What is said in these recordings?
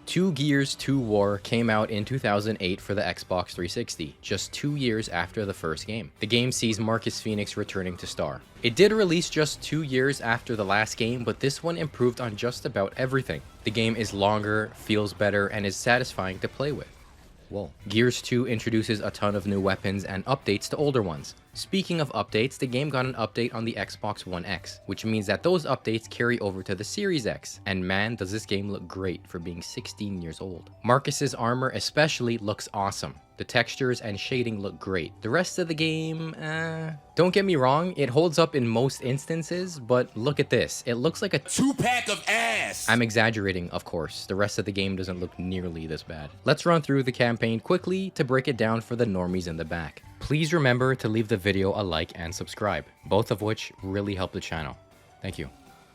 Two Gears 2 War came out in 2008 for the Xbox 360, just 2 years after the first game. The game sees Marcus Phoenix returning to star. It did release just 2 years after the last game, but this one improved on just about everything. The game is longer, feels better, and is satisfying to play with. Whoa. Gears 2 introduces a ton of new weapons and updates to older ones. Speaking of updates, the game got an update on the Xbox One X, which means that those updates carry over to the Series X. And man, does this game look great for being 16 years old. Marcus's armor especially looks awesome. The textures and shading look great. The rest of the game, don't get me wrong, it holds up in most instances, but look at this. It looks like a 2-pack of ass! I'm exaggerating, of course. The rest of the game doesn't look nearly this bad. Let's run through the campaign quickly to break it down for the normies in the back. Please remember to leave the video a like and subscribe, both of which really help the channel. Thank you.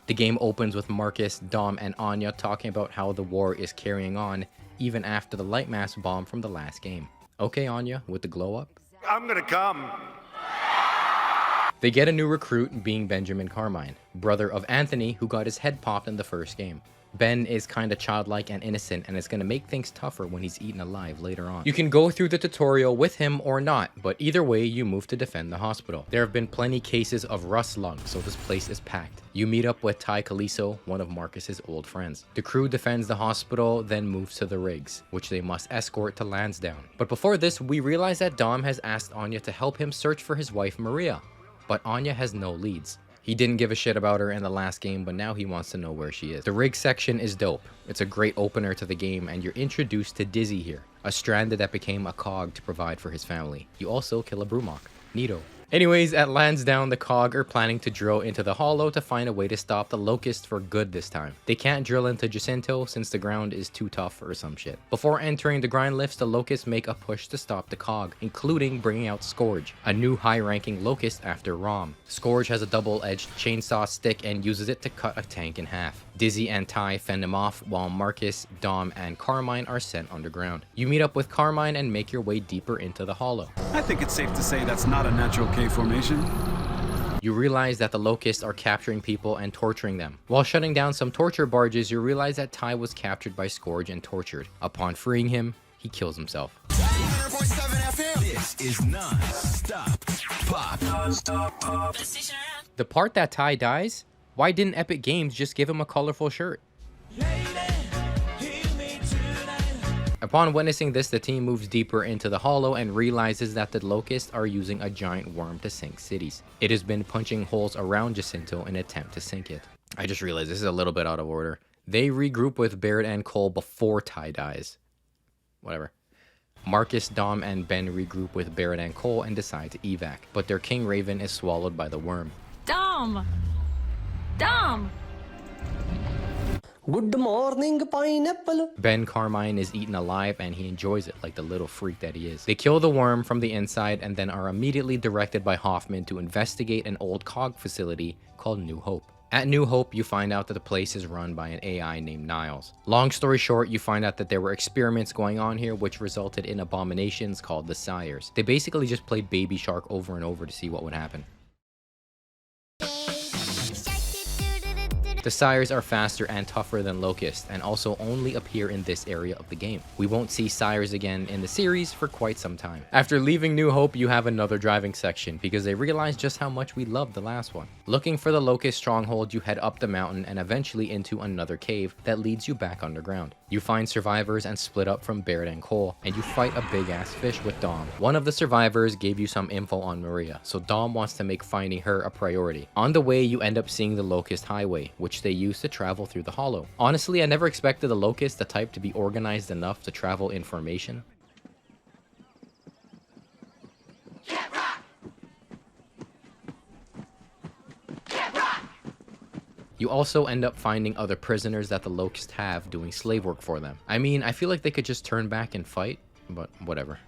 The game opens with Marcus, Dom, and Anya talking about how the war is carrying on even after the light mass bomb from the last game. Okay, Anya, with the glow up? I'm gonna come. They get a new recruit, being Benjamin Carmine, brother of Anthony, who got his head popped in the first game. Ben is kinda childlike and innocent, and it's gonna make things tougher when he's eaten alive later on. You can go through the tutorial with him or not, but either way, you move to defend the hospital. There have been plenty cases of rust lung, so this place is packed. You meet up with Ty Caliso, one of Marcus's old friends. The crew defends the hospital, then moves to the rigs, which they must escort to Lansdowne. But before this, we realize that Dom has asked Anya to help him search for his wife Maria, but Anya has no leads. He didn't give a shit about her in the last game, but now he wants to know where she is. The rig section is dope. It's a great opener to the game, and you're introduced to Dizzy here, a stranded that became a cog to provide for his family. You also kill a Brumok. Neato. Anyways, at Lansdowne, the cog are planning to drill into the hollow to find a way to stop the Locust for good this time. They can't drill into Jacinto since the ground is too tough or some shit. Before entering the grind lifts, the Locusts make a push to stop the cog, including bringing out Scourge, a new high-ranking Locust after Rom. Scourge has a double-edged chainsaw stick and uses it to cut a tank in half. Dizzy and Ty fend him off, while Marcus, Dom, and Carmine are sent underground. You meet up with Carmine and make your way deeper into the hollow. I think it's safe to say that's not a natural cave formation. You realize that the Locusts are capturing people and torturing them. While shutting down some torture barges, you realize that Ty was captured by Scourge and tortured. Upon freeing him, he kills himself. This is non-stop pop. The part that Ty dies? Why didn't Epic Games just give him a colorful shirt? Upon witnessing this, the team moves deeper into the hollow and realizes that the Locusts are using a giant worm to sink cities. It has been punching holes around Jacinto in an attempt to sink it. I just realized this is a little bit out of order. They regroup with Barrett and Cole before Ty dies. Whatever. Marcus, Dom, and Ben regroup with Barrett and Cole and decide to evac, but their King Raven is swallowed by the worm. Dom! Dom! Good morning, pineapple. Ben Carmine is eaten alive and he enjoys it like the little freak that he is. They kill the worm from the inside and then are immediately directed by Hoffman to investigate an old cog facility called New Hope. At New Hope, you find out that the place is run by an AI named Niles. Long story short, you find out that there were experiments going on here which resulted in abominations called the Sires. They basically just played Baby Shark over and over to see what would happen. The Sires are faster and tougher than Locusts, and also only appear in this area of the game. We won't see Sires again in the series for quite some time. After leaving New Hope, you have another driving section, because they realize just how much we loved the last one. Looking for the Locust stronghold, you head up the mountain and eventually into another cave that leads you back underground. You find survivors and split up from Barrett and Cole, and you fight a big-ass fish with Dom. One of the survivors gave you some info on Maria, so Dom wants to make finding her a priority. On the way, you end up seeing the Locust Highway, which they use to travel through the hollow. Honestly, I never expected the Locust, the type, to be organized enough to travel in formation. You also end up finding other prisoners that the Locusts have doing slave work for them. I mean, I feel like they could just turn back and fight, but whatever.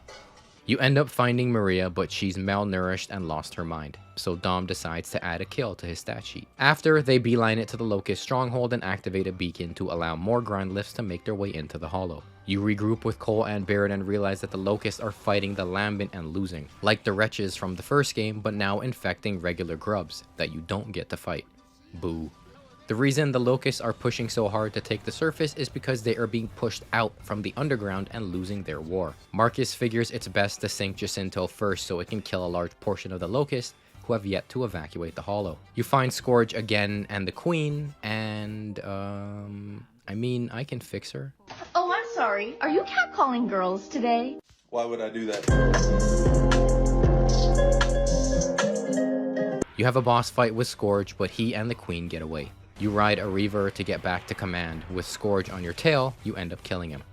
You end up finding Maria, but she's malnourished and lost her mind, so Dom decides to add a kill to his stat sheet. After, they beeline it to the Locust stronghold and activate a beacon to allow more grind lifts to make their way into the hollow. You regroup with Cole and Barrett and realize that the Locusts are fighting the Lambent and losing, like the wretches from the first game, but now infecting regular grubs that you don't get to fight. Boo. The reason the locusts are pushing so hard to take the surface is because they are being pushed out from the underground and losing their war. Marcus figures it's best to sink Jacinto first so it can kill a large portion of the locusts who have yet to evacuate the hollow. You find Scourge again and the queen, and I mean, I can fix her. Oh, I'm sorry. Are you catcalling girls today? Why would I do that? You have a boss fight with Scourge, but he and the queen get away. You ride a Reaver to get back to command. With Scourge on your tail, you end up killing him.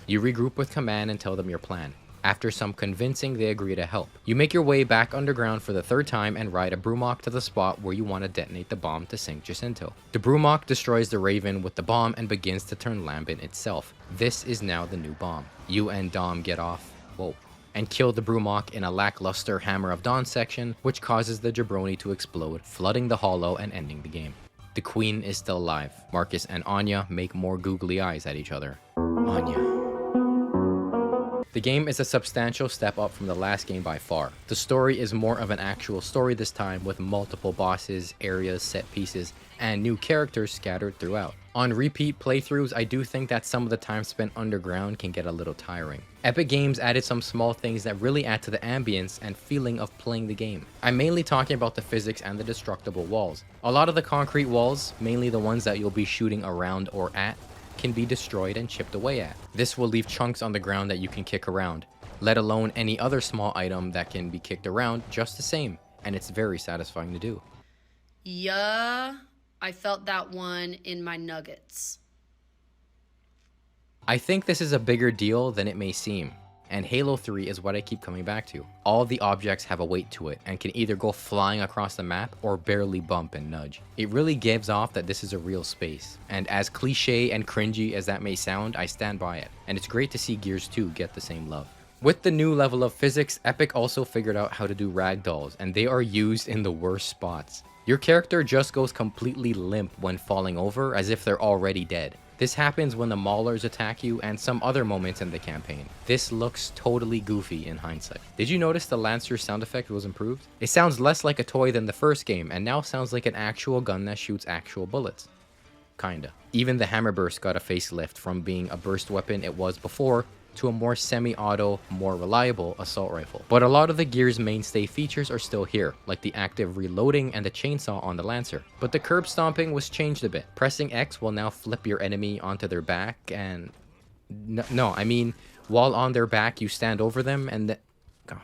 You regroup with command and tell them your plan. After some convincing, they agree to help. You make your way back underground for the third time and ride a Brumok to the spot where you want to detonate the bomb to sink Jacinto. The Brumok destroys the Raven with the bomb and begins to turn Lambent itself. This is now the new bomb. You and Dom get off, and kill the Brumok in a lackluster Hammer of Dawn section, which causes the Jabroni to explode, flooding the hollow and ending the game. The queen is still alive. Marcus and Anya make more googly eyes at each other. Anya. The game is a substantial step up from the last game by far. The story is more of an actual story this time, with multiple bosses, areas, set pieces, and new characters scattered throughout. On repeat playthroughs, I do think that some of the time spent underground can get a little tiring. Epic Games added some small things that really add to the ambience and feeling of playing the game. I'm mainly talking about the physics and the destructible walls. A lot of the concrete walls, mainly the ones that you'll be shooting around or at, can be destroyed and chipped away at. This will leave chunks on the ground that you can kick around, let alone any other small item that can be kicked around just the same, and it's very satisfying to do. Yeah, I felt that one in my nuggets. I think this is a bigger deal than it may seem, and Halo 3 is what I keep coming back to. All the objects have a weight to it and can either go flying across the map or barely bump and nudge. It really gives off that this is a real space, and as cliche and cringy as that may sound, I stand by it, and it's great to see Gears 2 get the same love. With the new level of physics, Epic also figured out how to do ragdolls, and they are used in the worst spots. Your character just goes completely limp when falling over, as if they're already dead. This happens when the Maulers attack you and some other moments in the campaign. This looks totally goofy in hindsight. Did you notice the Lancer sound effect was improved? It sounds less like a toy than the first game and now sounds like an actual gun that shoots actual bullets. Kinda. Even the Hammer Burst got a facelift from being a burst weapon it was before to a more semi-auto, more reliable assault rifle. But a lot of the Gears mainstay features are still here, like the active reloading and the chainsaw on the Lancer. But the curb stomping was changed a bit. Pressing X will now flip your enemy onto their back and... No, I mean, while on their back you stand over them and then... Oh,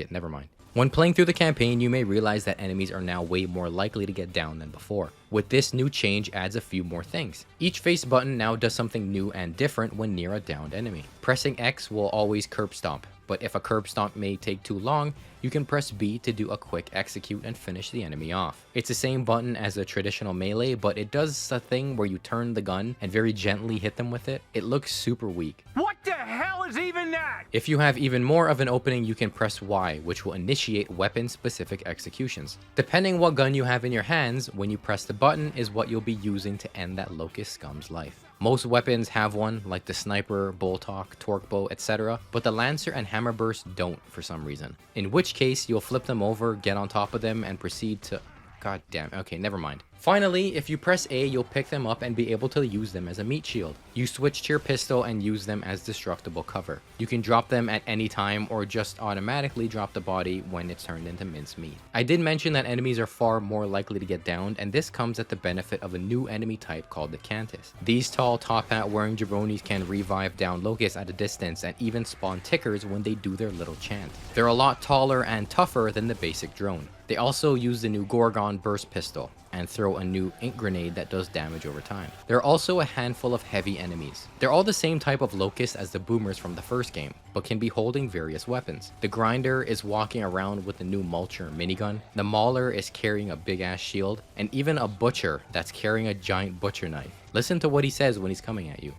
it, never mind. When playing through the campaign, you may realize that enemies are now way more likely to get down than before. With this new change adds a few more things. Each face button now does something new and different when near a downed enemy. Pressing X will always curb stomp, but if a curb stomp may take too long, you can press B to do a quick execute and finish the enemy off. It's the same button as a traditional melee, but it does a thing where you turn the gun and very gently hit them with it. It looks super weak. What the hell is even that? If you have even more of an opening, you can press Y, which will initiate weapon-specific executions. Depending what gun you have in your hands, when you press the button is what you'll be using to end that Locust scum's life. Most weapons have one, like the Sniper, Boltok, Torque Bow, etc., but the Lancer and Hammer Burst don't for some reason. In which case, you'll flip them over, get on top of them, and proceed to... God damn, okay, never mind. Finally, if you press A, you'll pick them up and be able to use them as a meat shield. You switch to your pistol and use them as destructible cover. You can drop them at any time or just automatically drop the body when it's turned into mincemeat. I did mention that enemies are far more likely to get downed, and this comes at the benefit of a new enemy type called the Cantus. These tall top hat wearing jabronis can revive down locusts at a distance and even spawn tickers when they do their little chant. They're a lot taller and tougher than the basic drone. They also use the new Gorgon burst pistol and throw a new ink grenade that does damage over time. There are also a handful of heavy enemies. They're all the same type of locust as the boomers from the first game, but can be holding various weapons. The Grinder is walking around with the new Mulcher minigun, the Mauler is carrying a big ass shield, and even a Butcher that's carrying a giant butcher knife. Listen to what he says when he's coming at you.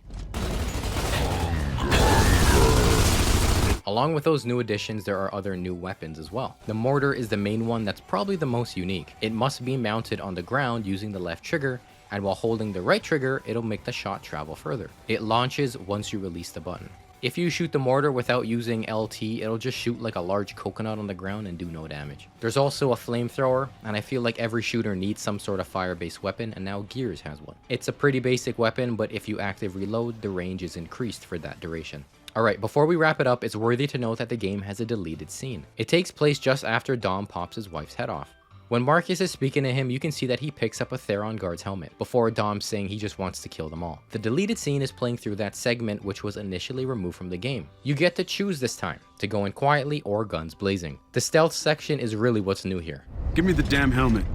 Along with those new additions, there are other new weapons as well. The Mortar is the main one that's probably the most unique. It must be mounted on the ground using the left trigger, and while holding the right trigger, it'll make the shot travel further. It launches once you release the button. If you shoot the mortar without using LT, it'll just shoot like a large coconut on the ground and do no damage. There's also a flamethrower, and I feel like every shooter needs some sort of fire-based weapon, and now Gears has one. It's a pretty basic weapon, but if you active reload, the range is increased for that duration. Alright, before we wrap it up, it's worthy to note that the game has a deleted scene. It takes place just after Dom pops his wife's head off. When Marcus is speaking to him, you can see that he picks up a Theron guard's helmet, before Dom saying he just wants to kill them all. The deleted scene is playing through that segment which was initially removed from the game. You get to choose this time, to go in quietly or guns blazing. The stealth section is really what's new here. Give me the damn helmet.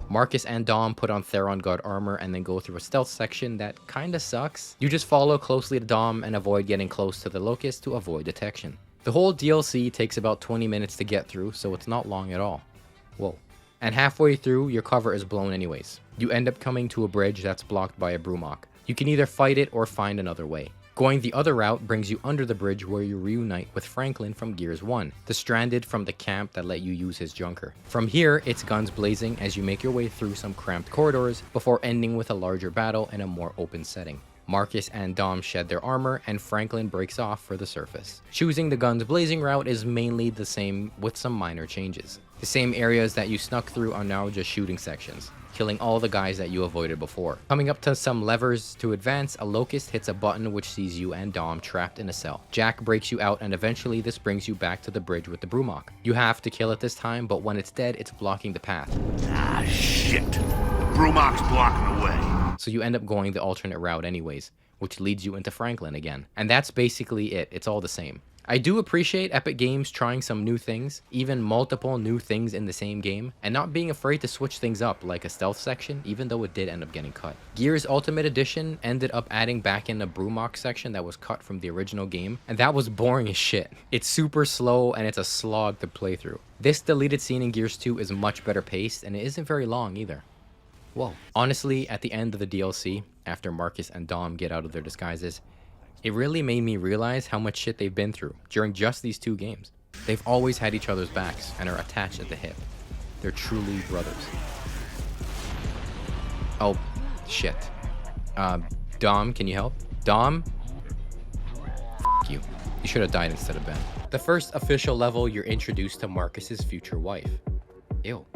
Marcus and Dom put on Theron guard armor and then go through a stealth section that kinda sucks. You just follow closely to Dom and avoid getting close to the Locust to avoid detection. The whole DLC takes about 20 minutes to get through, so it's not long at all. Whoa. And halfway through, your cover is blown anyways. You end up coming to a bridge that's blocked by a Brumok. You can either fight it or find another way. Going the other route brings you under the bridge where you reunite with Franklin from Gears 1, the stranded from the camp that let you use his junker. From here, it's guns blazing as you make your way through some cramped corridors before ending with a larger battle in a more open setting. Marcus and Dom shed their armor, and Franklin breaks off for the surface. Choosing the guns blazing route is mainly the same with some minor changes. The same areas that you snuck through are now just shooting sections, killing all the guys that you avoided before. Coming up to some levers to advance, a Locust hits a button which sees you and Dom trapped in a cell. Jack breaks you out, and eventually this brings you back to the bridge with the Brumok. You have to kill it this time, but when it's dead, it's blocking the path. Ah, shit. Brumok's blocking the way. So you end up going the alternate route anyways, which leads you into Franklin again. And that's basically it. It's all the same. I do appreciate Epic Games trying some new things, even multiple new things in the same game, and not being afraid to switch things up like a stealth section, even though it did end up getting cut. Gears Ultimate Edition ended up adding back in a Brumok section that was cut from the original game, and that was boring as shit. It's super slow and it's a slog to play through. This deleted scene in Gears 2 is much better paced, and it isn't very long either. Whoa. Honestly, at the end of the DLC, after Marcus and Dom get out of their disguises, it really made me realize how much shit they've been through during just these two games. They've always had each other's backs and are attached at the hip. They're truly brothers. Oh, shit. Dom, can you help? Dom? F you. You should have died instead of Ben. The first official level, you're introduced to Marcus's future wife. Ew.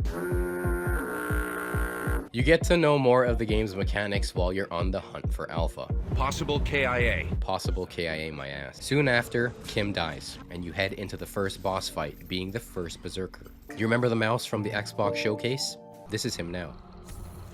You get to know more of the game's mechanics while you're on the hunt for Alpha. Possible KIA. Possible KIA, my ass. Soon after, Kim dies, and you head into the first boss fight, being the first Berserker. You remember the mouse from the Xbox showcase? This is him now.